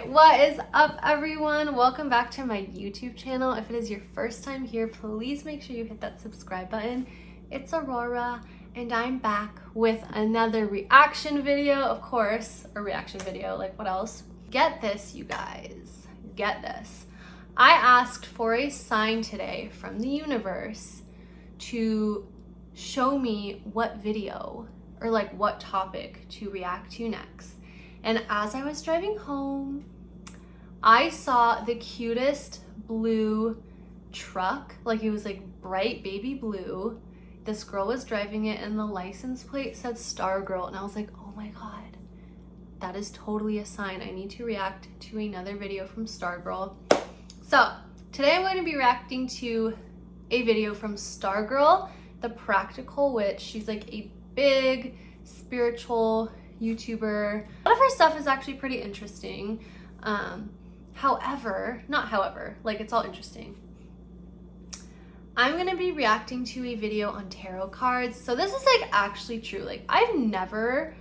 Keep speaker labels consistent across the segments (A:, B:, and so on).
A: Alright, what is up everyone? Welcome back to my YouTube channel. If it is your first time here, please make sure you hit that subscribe button. It's Aurora and I'm back with another reaction video, of course, a reaction video, like what else? Get this, you guys, get this. I asked for a sign today from the universe to show me what video or like what topic to react to next. And as I was driving home, I saw the cutest blue truck. Like it was like bright baby blue. This girl was driving it and the license plate said Stargirl. And I was like, oh my God, that is totally a sign. I need to react to another video from Stargirl. So today I'm going to be reacting to a video from Stargirl the Practical Witch. She's like a big spiritual YouTuber. A lot of her stuff is actually pretty interesting. Like it's all interesting. I'm gonna be reacting to a video on tarot cards. So this is like actually true. Like I've never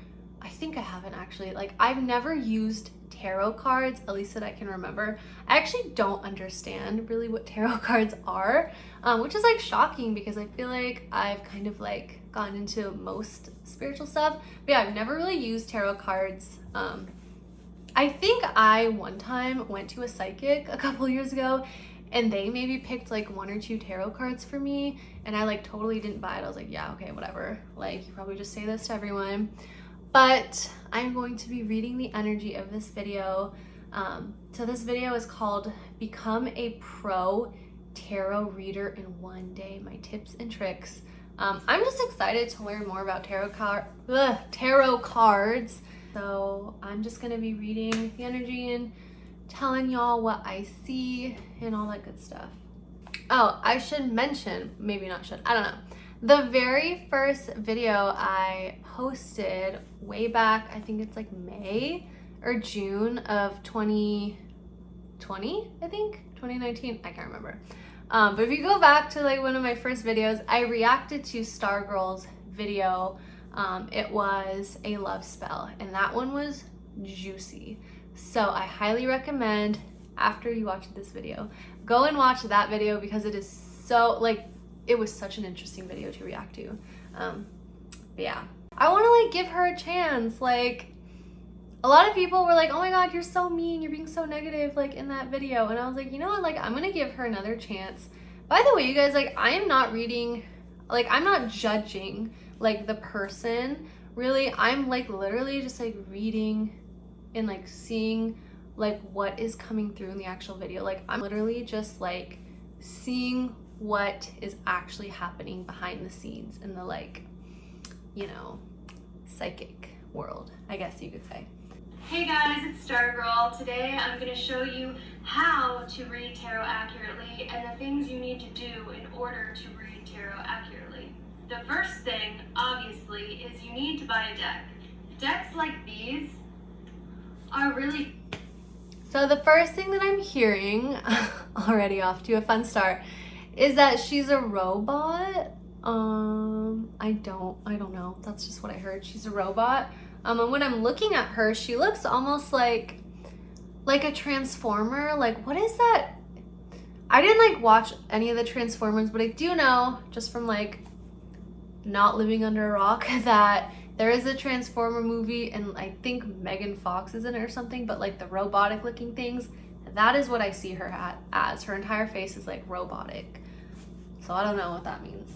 A: used tarot cards, at least that I can remember. I actually don't understand really what tarot cards are, which is like shocking because I feel like I've kind of like gone into most spiritual stuff. But yeah, I've never really used tarot cards. I think I one time went to a psychic a couple years ago and they maybe picked like 1 or 2 tarot cards for me and I like totally didn't buy it. I was like, yeah, okay, whatever. Like you probably just say this to everyone. But I'm going to be reading the energy of this video. So this video is called Become a Pro Tarot Reader in 1 Day, My Tips and Tricks. I'm just excited to learn more about tarot cards. So I'm just gonna be reading the energy and telling y'all what I see and all that good stuff. Oh, I should mention, maybe not should, I don't know. The very first video I posted way back, I think it's like May or June of 2020, I think, 2019, I can't remember. But if you go back to like one of my first videos, I reacted to Stargirl's video. It was a love spell and that one was juicy. So I highly recommend after you watch this video, go and watch that video because it is so like, it was such an interesting video to react to. But yeah, I want to like give her a chance. Like a lot of people were like, oh my God, you're so mean, you're being so negative like in that video. And I was like, you know what, like I'm gonna give her another chance. By the way, you guys, like I am not reading, like I'm not judging like the person really. I'm like literally just like reading and like seeing like what is coming through in the actual video. Like I'm literally just like seeing what is actually happening behind the scenes in the like, you know, psychic world, I guess you could say.
B: Hey guys, it's Stargirl. Today I'm going to show you how to read tarot accurately and the things you need to do in order to read tarot accurately. The first thing, obviously, is you need to buy a deck. Decks like these are really...
A: So the first thing that I'm hearing, already off to a fun start, is that she's a robot. I don't know. That's just what I heard. She's a robot. And when I'm looking at her, she looks almost like a Transformer. Like, what is that? I didn't like watch any of the Transformers, but I do know just from like not living under a rock that there is a Transformer movie and I think Megan Fox is in it or something, but like the robotic looking things, that is what I see her as. Her entire face is like robotic. So I don't know what that means.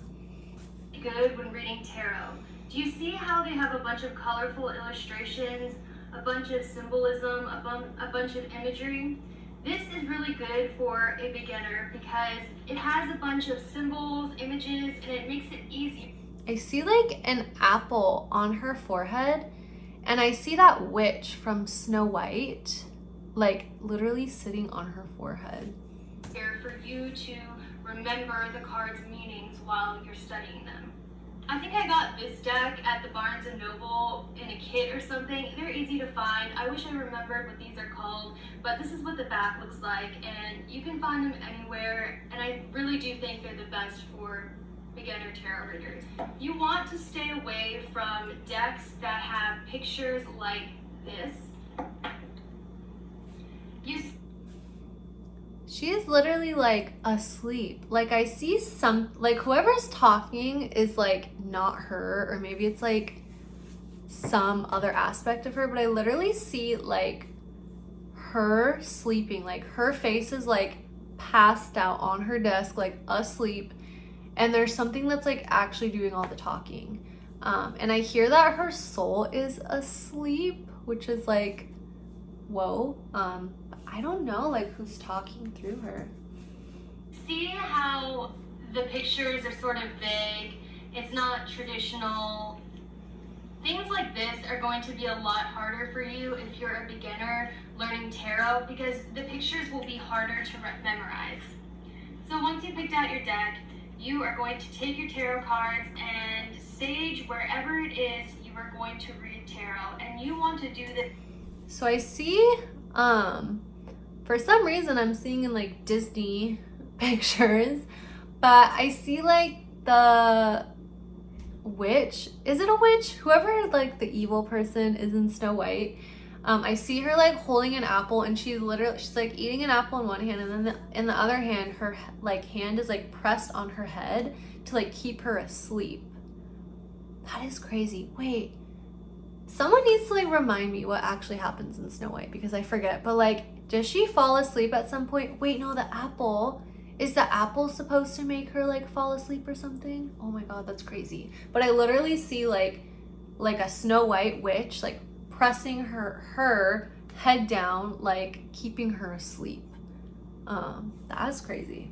B: Good when reading tarot. Do you see how they have a bunch of colorful illustrations, a bunch of symbolism, a bunch of imagery? This is really good for a beginner because it has a bunch of symbols, images, and it makes it easy.
A: I see like an apple on her forehead and I see that witch from Snow White like literally sitting on her forehead.
B: Here for you to remember the cards' meanings while you're studying them. I think I got this deck at the Barnes & Noble in a kit or something. They're easy to find. I wish I remembered what these are called, but this is what the back looks like, and you can find them anywhere, and I really do think they're the best for beginner tarot readers. You want to stay away from decks that have pictures like this.
A: She is literally like asleep. Like I see some, like whoever's talking is like not her, or maybe it's like some other aspect of her, but I literally see like her sleeping. Like her face is like passed out on her desk, like asleep, and there's something that's like actually doing all the talking. And I hear that her soul is asleep, which is like, whoa. I don't know like who's talking through her.
B: See how the pictures are sort of vague? It's not traditional. Things like this are going to be a lot harder for you if you're a beginner learning tarot, because the pictures will be harder to memorize. So once you picked out your deck, you are going to take your tarot cards and sage wherever it is you are going to read tarot, and you want to do this.
A: So I see, for some reason I'm seeing in like Disney pictures, but I see like the witch. Is it a witch? Whoever like the evil person is in Snow White. I see her like holding an apple, and she's like eating an apple in one hand, and then in the other hand, her like hand is like pressed on her head to like keep her asleep. That is crazy. Wait, someone needs to like remind me what actually happens in Snow White, because I forget. But like, does she fall asleep at some point? Wait, no, the apple. Is the apple supposed to make her like fall asleep or something? Oh my god, that's crazy. But I literally see like a Snow White witch like pressing her head down, like keeping her asleep. That's crazy.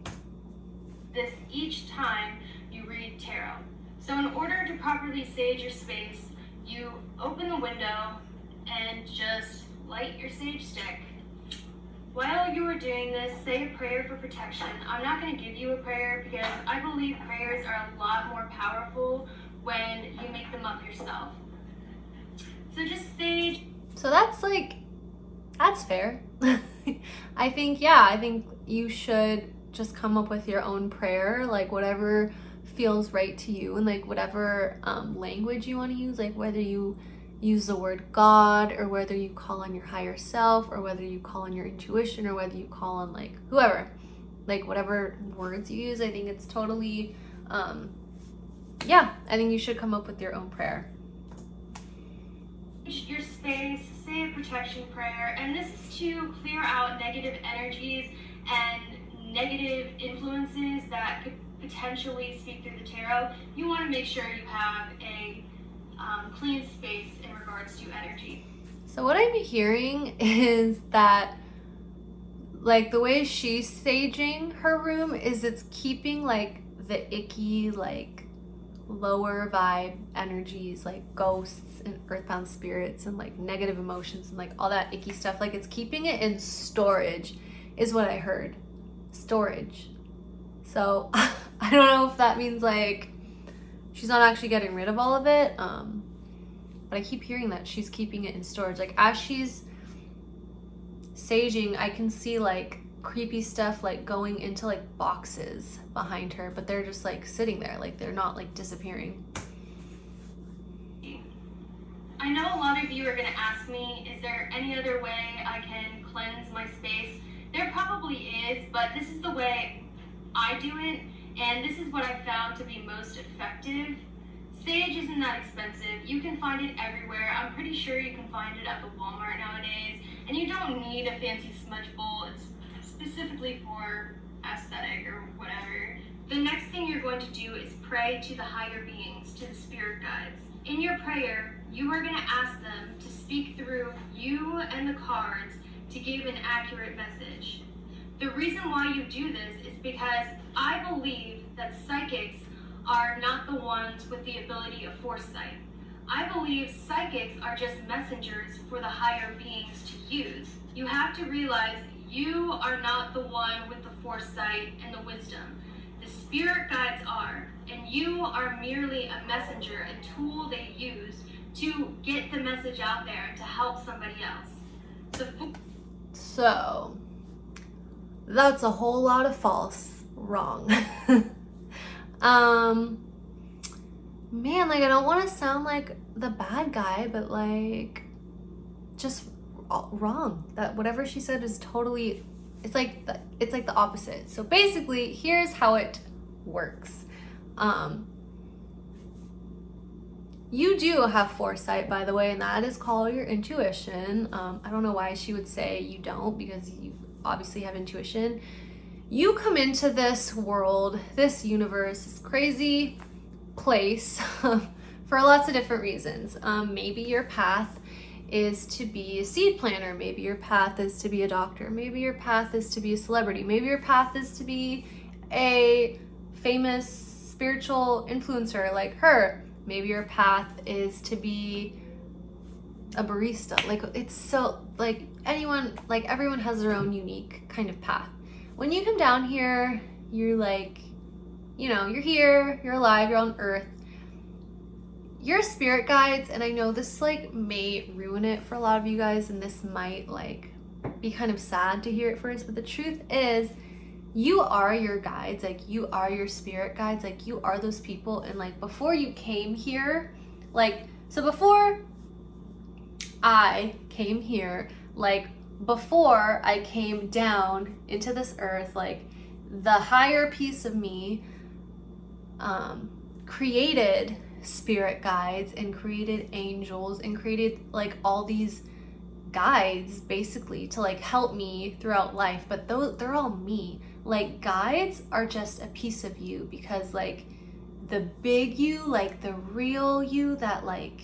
B: This each time you read tarot. So in order to properly sage your space, you open the window and just light your sage stick. While you are doing this, say a prayer for protection. I'm not going to give you a prayer because I believe prayers are a lot more powerful when you make them up yourself. So just sage.
A: So that's fair. I think you should just come up with your own prayer, like whatever feels right to you, and like whatever language you want to use, like whether you use the word God, or whether you call on your higher self, or whether you call on your intuition, or whether you call on like whoever, like whatever words you use. I think it's totally, I think you should come up with your own prayer.
B: Your space, say a protection prayer, and this is to clear out negative energies and negative influences that could potentially speak through the tarot. You want to make sure you have a clean space in regards to energy.
A: So what I'm hearing is that like the way she's saging her room is it's keeping like the icky, like lower vibe energies, like ghosts and earthbound spirits and like negative emotions and like all that icky stuff, like it's keeping it in storage is what I heard. Storage. So I don't know if that means like she's not actually getting rid of all of it, but I keep hearing that she's keeping it in storage. Like as she's saging, I can see like creepy stuff like going into like boxes behind her, but they're just like sitting there, like they're not like disappearing.
B: I know a lot of you are going to ask me, is there any other way I can cleanse my space? There probably is, but this is the way I do it, and this is what I found to be most effective. Sage isn't that expensive. You can find it everywhere. I'm pretty sure you can find it at the Walmart nowadays, and you don't need a fancy smudge bowl. It's specifically for aesthetic or whatever. The next thing you're going to do is pray to the higher beings, to the spirit guides. In your prayer, you are going to ask them to speak through you and the cards to give an accurate message. The reason why you do this is because I believe that psychics are not the ones with the ability of foresight. I believe psychics are just messengers for the higher beings to use. You have to realize you are not the one with the foresight and the wisdom. The spirit guides are, and you are merely a messenger, a tool they use to get the message out there and to help somebody else.
A: So that's a whole lot of false wrong. Man, like I don't want to sound like the bad guy, but like just wrong. That whatever she said is totally it's like the opposite. So basically, here's how it works. You do have foresight, by the way, and that is called your intuition. I don't know why she would say you don't, because you obviously have intuition. You come into this world, this universe, this crazy place for lots of different reasons. Maybe your path is to be a seed planter. Maybe your path is to be a doctor. Maybe your path is to be a celebrity. Maybe your path is to be a famous spiritual influencer like her. Maybe your path is to be a barista. Like, it's so, like, everyone has their own unique kind of path. When you come down here, you're like, you know, you're here, you're alive, you're on Earth. Your spirit guides, and I know this like may ruin it for a lot of you guys, and this might like be kind of sad to hear at first, but the truth is, you are your guides. Like, you are your spirit guides. Like, you are those people. And like, before you came here, like, so before I came here, like, before I came down into this earth, like, the higher piece of me created spirit guides and created angels and created like all these guides basically to like help me throughout life. But they're all me. Like, guides are just a piece of you, because like the big you, like the real you that like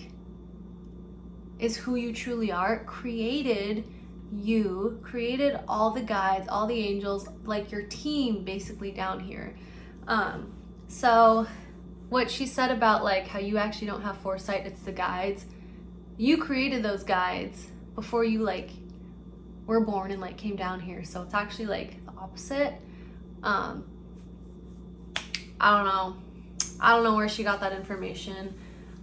A: is who you truly are, created you, created all the guides, all the angels, like your team basically down here. So what she said about like how you actually don't have foresight, it's the guides. You created those guides before you like were born and like came down here. So it's actually like the opposite. I don't know where she got that information.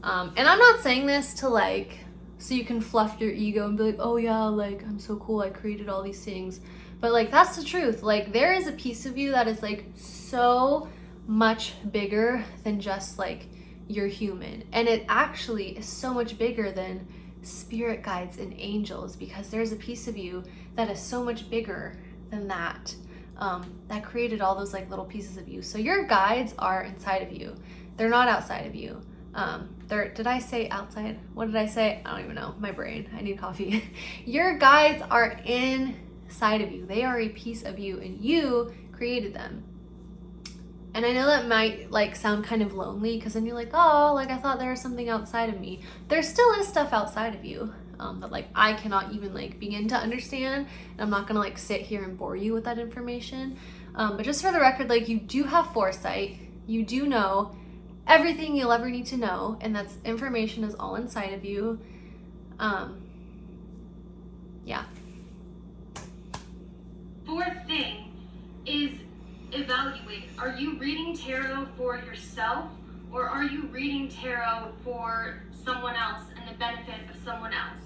A: And I'm not saying this to like, so you can fluff your ego and be like, oh yeah, like I'm so cool, I created all these things. But like, that's the truth. Like, there is a piece of you that is like so much bigger than just like you're human. And it actually is so much bigger than spirit guides and angels, because there's a piece of you that is so much bigger than that. That created all those like little pieces of you. So your guides are inside of you. They're not outside of you. Did I say outside? What did I say? I don't even know. My brain. I need coffee. Your guides are inside of you. They are a piece of you, and you created them. And I know that might like sound kind of lonely, because then you're like, oh, like I thought there was something outside of me. There still is stuff outside of you that like I cannot even like begin to understand. And I'm not gonna like sit here and bore you with that information. But just for the record, like, you do have foresight. You do know everything you'll ever need to know, and that's information is all inside of you. Yeah.
B: Fourth thing is evaluate. Are you reading tarot for yourself, or are you reading tarot for someone else and the benefit of someone else?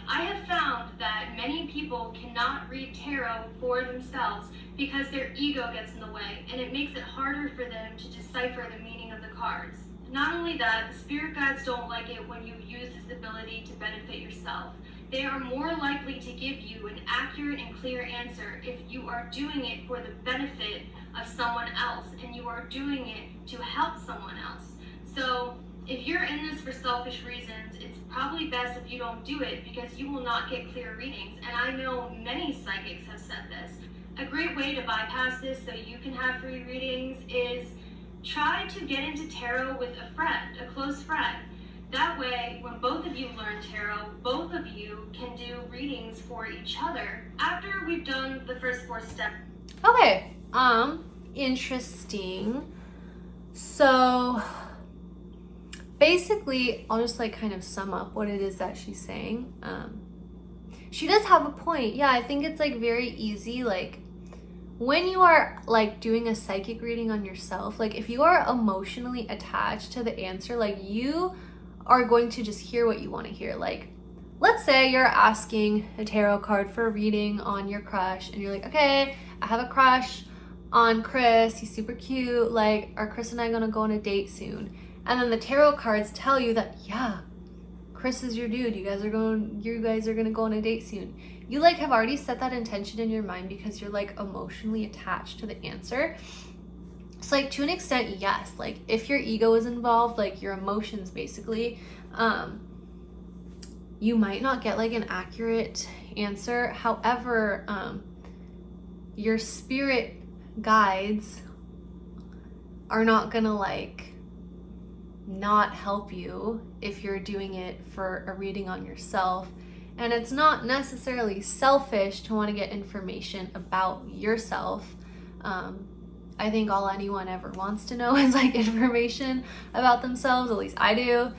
B: I have found that many people cannot read tarot for themselves because their ego gets in the way, and it makes it harder for them to decipher the meaning of the cards. Not only that, the spirit guides don't like it when you use this ability to benefit yourself. They are more likely to give you an accurate and clear answer if you are doing it for the benefit of someone else and you are doing it to help someone else. So if you're in this for selfish reasons, it's probably best if you don't do it, because you will not get clear readings. And I know many psychics have said this. A great way to bypass this so you can have free readings is try to get into tarot with a friend, a close friend. That way, when both of you learn tarot, both of you can do readings for each other after we've done the first 4 steps.
A: Okay, interesting. So basically, I'll just like kind of sum up what it is that she's saying. She does have a point. Yeah, I think it's like very easy, like when you are like doing a psychic reading on yourself, like if you are emotionally attached to the answer, like you are going to just hear what you want to hear. Like, let's say you're asking a tarot card for a reading on your crush, and you're like, okay, I have a crush on Chris, he's super cute, like, are Chris and I gonna go on a date soon? And then the tarot cards tell you that, yeah, Chris Chris is your dude. You guys are gonna go on a date soon. You like have already set that intention in your mind because you're like emotionally attached to the answer. So like to an extent, yes, like if your ego is involved, like your emotions basically, you might not get like an accurate answer. However, your spirit guides are not gonna like not help you if you're doing it for a reading on yourself. And it's not necessarily selfish to want to get information about yourself. I think all anyone ever wants to know is like information about themselves, at least I do.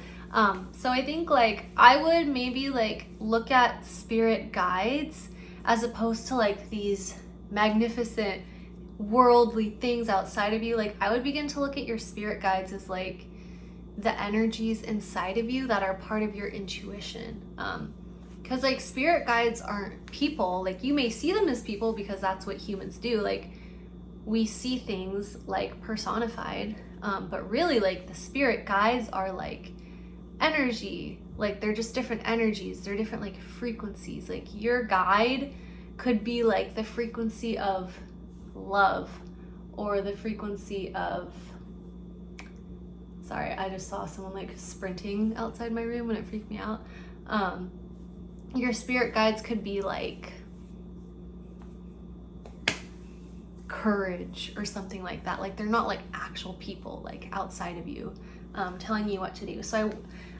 A: So I think like I would maybe like look at spirit guides as opposed to like these magnificent worldly things outside of you. Like I would begin to look at your spirit guides as like the energies inside of you that are part of your intuition. Because like spirit guides aren't people. Like you may see them as people because that's what humans do. Like we see things like personified, but really like the spirit guides are like energy. Like they're just different energies. They're different like frequencies. Like your guide could be like the frequency of love or the frequency of, sorry, I just saw someone like sprinting outside my room and it freaked me out. Your spirit guides could be like courage or something like that. Like they're not like actual people like outside of you telling you what to do. So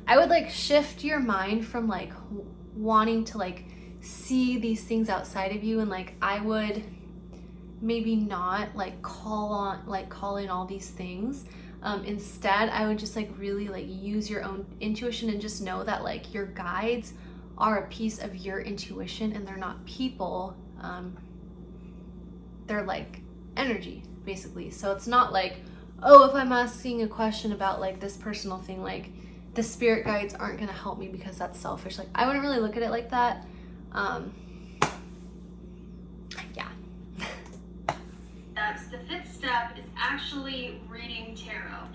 A: I would like shift your mind from like wanting to like see these things outside of you, and like I would maybe not like call in all these things. Instead, I would just like really like use your own intuition and just know that like your guides are a piece of your intuition and they're not people. They're like energy basically. So it's not like, oh, if I'm asking a question about like this personal thing, like the spirit guides aren't gonna help me because that's selfish. Like I wouldn't really look at it like that. Yeah.
B: The fifth step is actually reading tarot.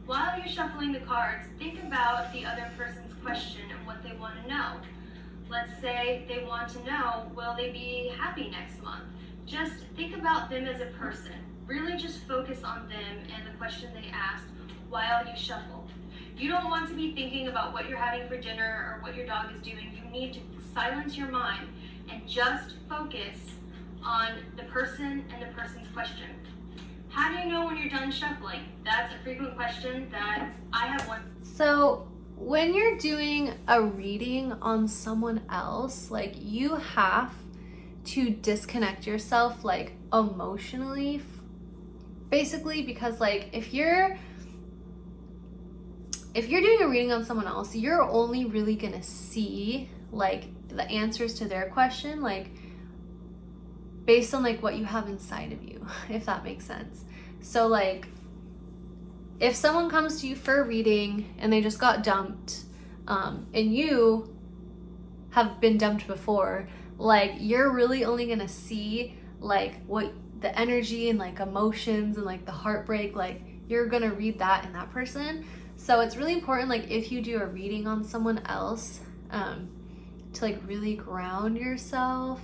B: While you're shuffling the cards, think about the other person's question and what they want to know. Let's say they want to know, will they be happy next month? Just think about them as a person. Really just focus on them and the question they asked while you shuffle. You don't want to be thinking about what you're having for dinner or what your dog is doing. You need to silence your mind and just focus on the person and the person's question. How do you know when you're done shuffling? That's a frequent question that I have one.
A: So when you're doing a reading on someone else, like you have to disconnect yourself like emotionally, basically, because like if you're doing a reading on someone else, you're only really gonna see like the answers to their question like based on like what you have inside of you, if that makes sense. So like if someone comes to you for a reading and they just got dumped, and you have been dumped before, like you're really only gonna see like what the energy and like emotions and like the heartbreak, like you're gonna read that in that person. So it's really important, like if you do a reading on someone else, to like really ground yourself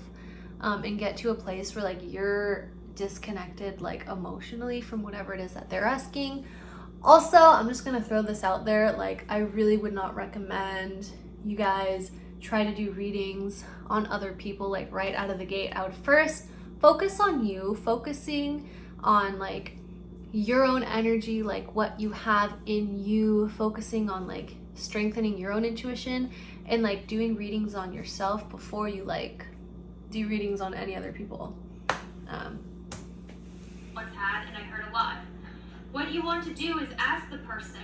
A: and get to a place where like you're disconnected like emotionally from whatever it is that they're asking. Also, I'm just gonna throw this out there, like I really would not recommend you guys try to do readings on other people like right out of the gate. I would first focus on you, focusing on like your own energy, like what you have in you, focusing on like strengthening your own intuition and like doing readings on yourself before you like do readings on any other people.
B: Once had, and I heard a lot. What you want to do is ask the person,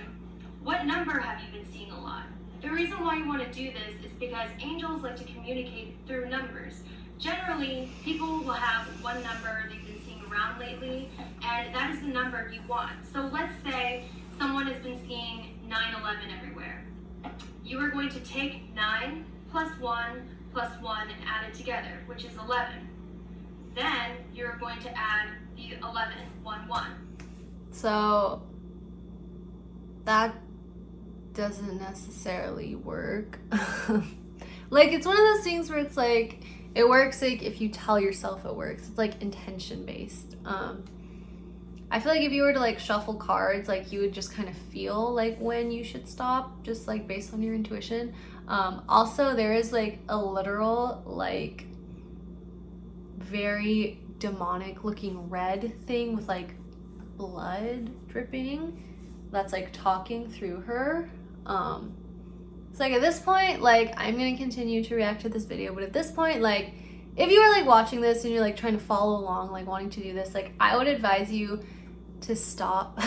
B: what number have you been seeing a lot? The reason why you want to do this is because angels like to communicate through numbers. Generally, people will have one number they've been seeing around lately, and that is the number you want. So let's say someone has been seeing 9/11 everywhere. You are going to take 9 plus 1 plus 1 and add it together, which is 11. Then you're going to add the 11, 1, 1.
A: So that doesn't necessarily work. Like, it's one of those things where it's like, it works like if you tell yourself it works. It's like intention based. I feel like if you were to like shuffle cards, like you would just kind of feel like when you should stop, just like based on your intuition. Also, there is like a literal, like very demonic looking red thing with like blood dripping that's like talking through her. So like at this point, like I'm gonna continue to react to this video, but at this point, like if you are like watching this and you're like trying to follow along, like wanting to do this, like I would advise you to stop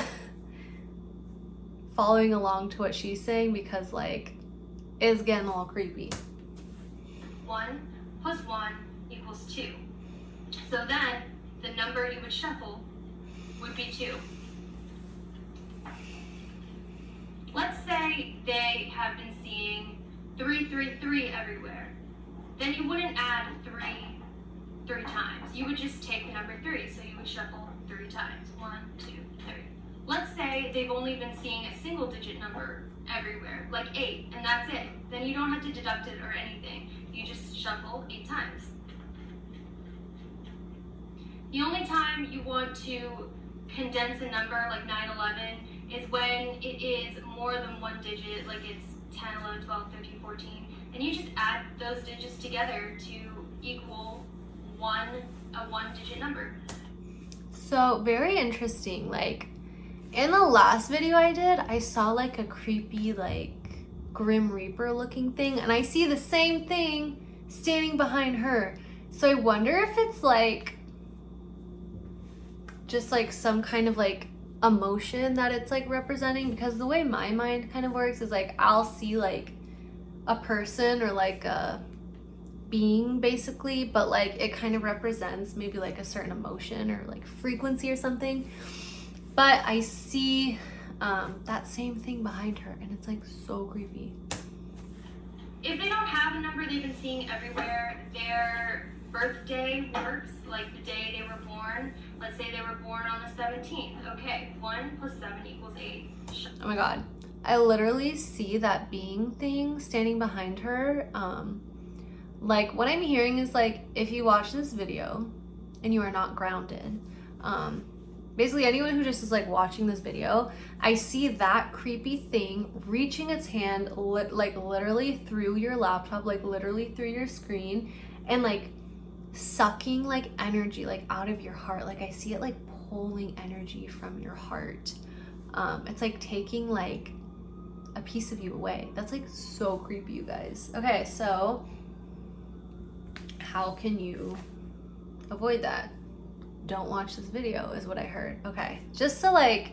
A: following along to what she's saying, because like it's getting a little creepy.
B: 1 plus 1 equals 2. So then the number you would shuffle would be 2. Let's say they have been seeing 333 everywhere. Then you wouldn't add 3 times. You would just take the number 3. So you would shuffle 3 times. 1, 2, 3. Let's say they've only been seeing a single digit number everywhere, like 8, and that's it. Then you don't have to deduct it or anything. You just shuffle 8 times. The only time you want to condense a number like 9, 11 is when it is more than one digit, like it's 10, 11, 12, 13, 14, and you just add those digits together to equal a one-digit number.
A: So very interesting. Like in the last video I did, I saw like a creepy like Grim Reaper looking thing, and I see the same thing standing behind her. So I wonder if it's like just like some kind of like emotion that it's like representing, because the way my mind kind of works is like I'll see like a person or like a being basically, but like it kind of represents maybe like a certain emotion or like frequency or something. But I see that same thing behind her, and it's like so creepy.
B: If they don't have a number they've been seeing everywhere, their birthday works, like the day they were born. Let's say they were born on the 17th. Okay, 1 plus 7 equals 8.
A: Oh my god. I literally see that being thing standing behind her. Like what I'm hearing is like, if you watch this video and you are not grounded, basically anyone who just is like watching this video, I see that creepy thing reaching its hand like literally through your laptop, like literally through your screen, and like sucking like energy like out of your heart. Like I see it like pulling energy from your heart. It's like taking like a piece of you away. That's like so creepy, you guys. Okay, so how can you avoid that? Don't watch this video is what I heard. Okay, just so like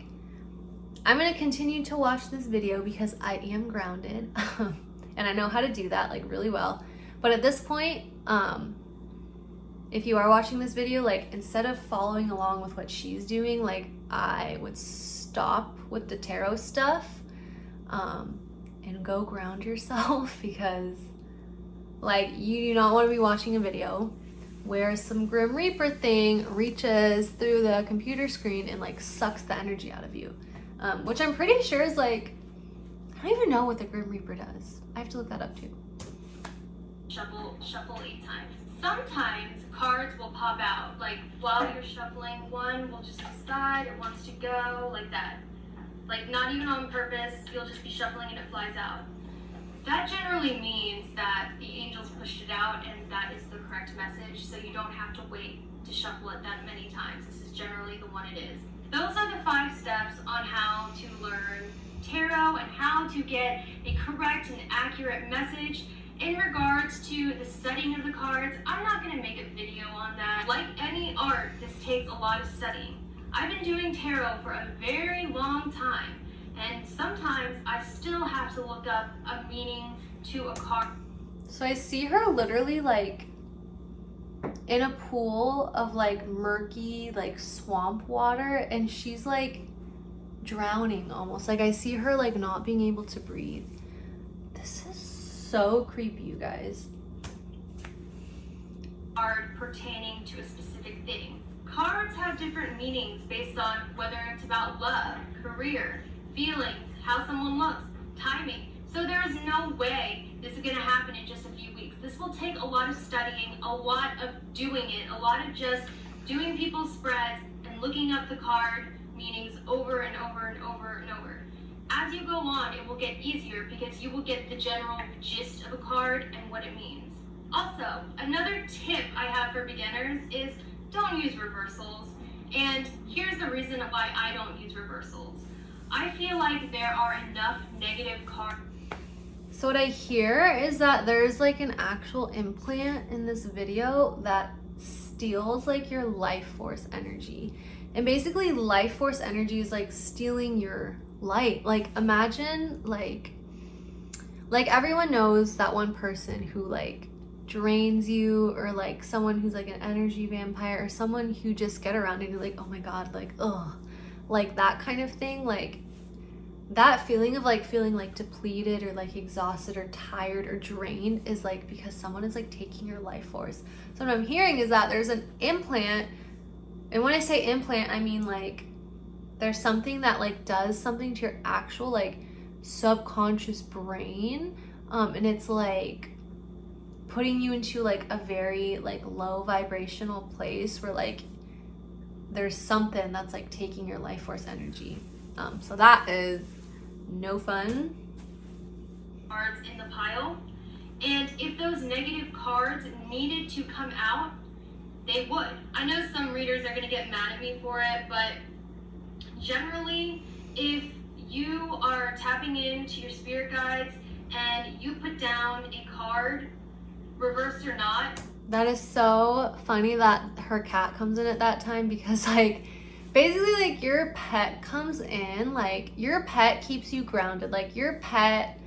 A: I'm gonna continue to watch this video because I am grounded and I know how to do that like really well. But at this point, if you are watching this video, like instead of following along with what she's doing, like I would stop with the tarot stuff and go ground yourself, because like you do not want to be watching a video where some Grim Reaper thing reaches through the computer screen and like sucks the energy out of you, which I'm pretty sure is like, I don't even know what the Grim Reaper does. I have to look that up too.
B: Shuffle 8 times. Sometimes cards will pop out, like while you're shuffling, one will just decide it wants to go, like that. Like not even on purpose, you'll just be shuffling and it flies out. That generally means that the angels pushed it out and that is the correct message, so you don't have to wait to shuffle it that many times. This is generally the one it is. Those are the 5 steps on how to learn tarot and how to get a correct and accurate message. In regards to the studying of the cards, I'm not going to make a video on that. Like any art, this takes a lot of studying. I've been doing tarot for a very long time, and sometimes I still have to look up a meaning to a card.
A: So I see her literally like in a pool of like murky like swamp water, and she's like drowning almost. Like I see her like not being able to breathe. This is so creepy, you guys.
B: Card pertaining to a specific thing. Cards have different meanings based on whether it's about love, career, feelings, how someone looks, timing. no way this is going to happen in just a few weeks. This will take a lot of studying, a lot of doing it, a lot of just doing people's spreads and looking up the card meanings over and over and over and over. As you go on, it will get easier because you will get the general gist of a card and what it means. Also, another tip I have for beginners is don't use reversals. And here's the reason why I don't use reversals. I feel like there are enough negative cards.
A: So what I hear is that there's like an actual implant in this video that steals like your life force energy. And basically life force energy is like stealing your light. Like imagine like everyone knows that one person who like drains you, or like someone who's like an energy vampire, or someone who just get around and you're like, oh my god, like ugh, like that kind of thing. Like that feeling of like feeling like depleted or like exhausted or tired or drained is like because someone is like taking your life force. So what I'm hearing is that there's an implant, and when I say implant, I mean like there's something that like does something to your actual like subconscious brain, and it's like putting you into like a very like low vibrational place where like there's something that's like taking your life force energy. So that is no fun.
B: Cards in the pile, and if those negative cards needed to come out, they would. I know some readers are going to get mad at me for it, but generally, if you are tapping into your spirit guides and you put down a card, reversed or not.
A: That is so funny that her cat comes in at that time, because like basically like your pet comes in, like your pet keeps you grounded, like your pet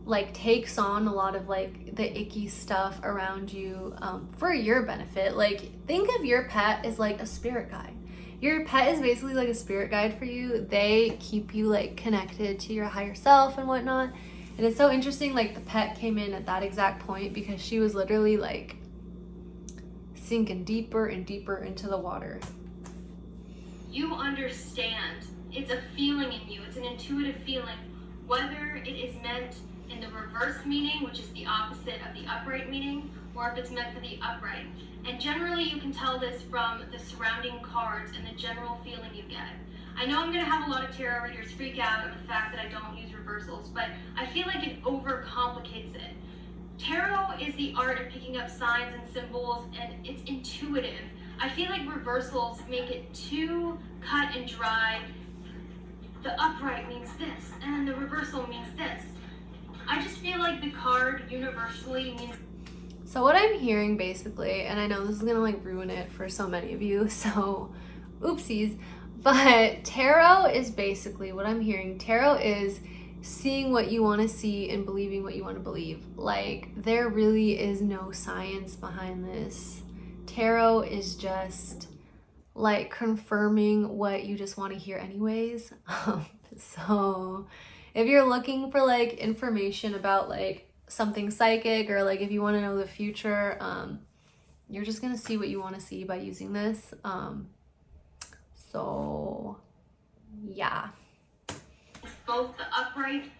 A: like takes on a lot of like the icky stuff around you for your benefit. Like think of your pet as like a spirit guide. Your pet is basically like a spirit guide for you. They keep you like connected to your higher self and whatnot. And it's so interesting, like the pet came in at that exact point because she was literally like sinking deeper and deeper into the water.
B: You understand. It's a feeling in you. It's an intuitive feeling. Whether it is meant in the reverse meaning, which is the opposite of the upright meaning, or if it's meant for the upright. And generally you can tell this from the surrounding cards and the general feeling you get. I know I'm going to have a lot of tarot readers freak out over the fact that I don't use reversals, but I feel like it overcomplicates it. Tarot is the art of picking up signs and symbols, and it's intuitive. I feel like reversals make it too cut and dry. The upright means this, and the reversal means this. I just feel like the card universally means...
A: So what I'm hearing basically, and I know this is gonna like ruin it for so many of you, so oopsies, but tarot is basically what I'm hearing. Tarot is seeing what you want to see and believing what you want to believe. Like there really is no science behind this. Tarot is just like confirming what you just want to hear anyways. So if you're looking for like information about like something psychic, or like if you want to know the future, you're just gonna see what you want to see by using this. So yeah,
B: both the upright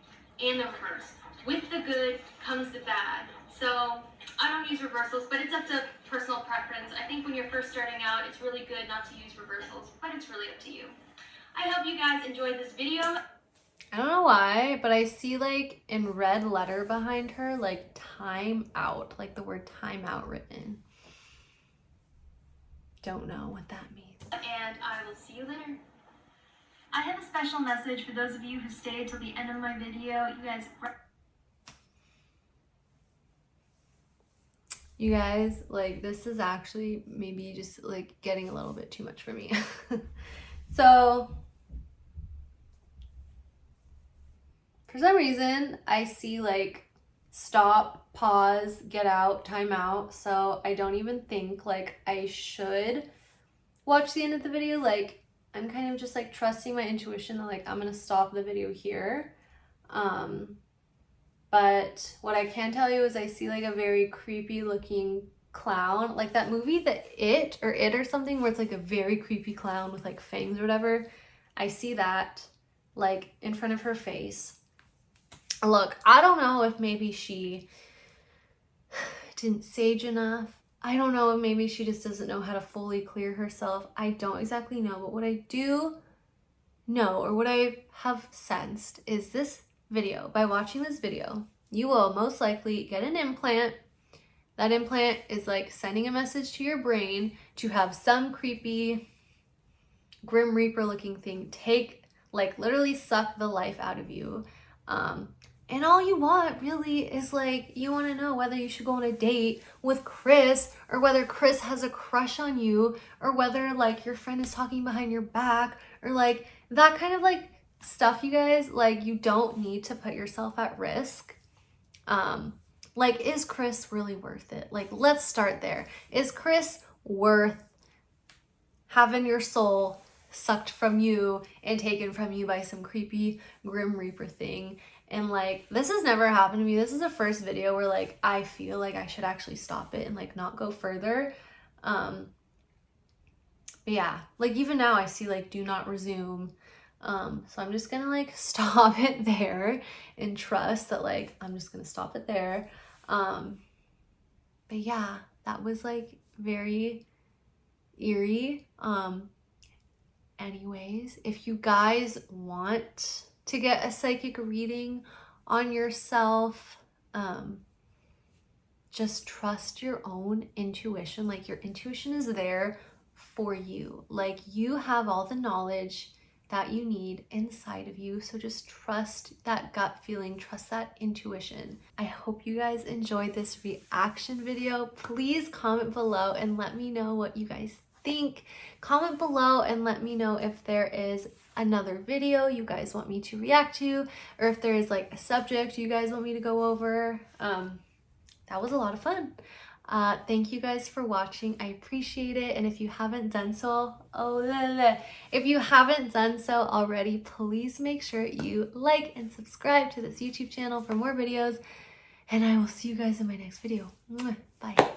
B: and the reverse. With the good comes the bad. So I don't use reversals, but it's up to personal preference. I think when you're first starting out, it's really good not to use reversals, but it's really up to you. I hope you guys enjoyed this video.
A: I don't know why, but I see like in red letter behind her, like time out, like the word time out written. Don't know what that means.
B: And I will see you later. I have a special message for those of you who stayed till the end of my video.
A: You guys, like this is actually maybe just like getting a little bit too much for me. So for some reason I see like stop, pause, get out, time out. So I don't even think like I should watch the end of the video. Like I'm kind of just like trusting my intuition that like I'm gonna stop the video here. But what I can tell you is I see like a very creepy looking clown, like that movie It or something, where it's like a very creepy clown with like fangs or whatever. I see that like in front of her face. Look, I don't know if maybe she didn't sage enough. I don't know if maybe she just doesn't know how to fully clear herself. I don't exactly know, but what I do know, or what I have sensed, is this video. By watching this video, you will most likely get an implant. That implant is like sending a message to your brain to have some creepy Grim Reaper looking thing take, like, literally suck the life out of you. And all you want really is, like, you want to know whether you should go on a date with Chris, or whether Chris has a crush on you, or whether, like, your friend is talking behind your back, or like that kind of like stuff, you guys. Like, you don't need to put yourself at risk. Like, is Chris really worth it? Like, let's start there. Is Chris worth having your soul sucked from you and taken from you by some creepy Grim Reaper thing? And like, this has never happened to me. This is the first video where like I feel like I should actually stop it and like not go further. But yeah, like even now I see like do not resume. So I'm just gonna like stop it there and trust that like I'm just gonna stop it there. But yeah, that was like very eerie. Anyways, if you guys want to get a psychic reading on yourself, just trust your own intuition. Like, your intuition is there for you. Like, you have all the knowledge that you need inside of you. So just trust that gut feeling, trust that intuition. I hope you guys enjoyed this reaction video. Please comment below and let me know what you guys think. Comment below and let me know if there is another video you guys want me to react to, or if there is like a subject you guys want me to go over. That was a lot of fun. Thank you guys for watching. I appreciate it. And if you haven't done so, if you haven't done so already, please make sure you like and subscribe to this YouTube channel for more videos. And I will see you guys in my next video. Bye.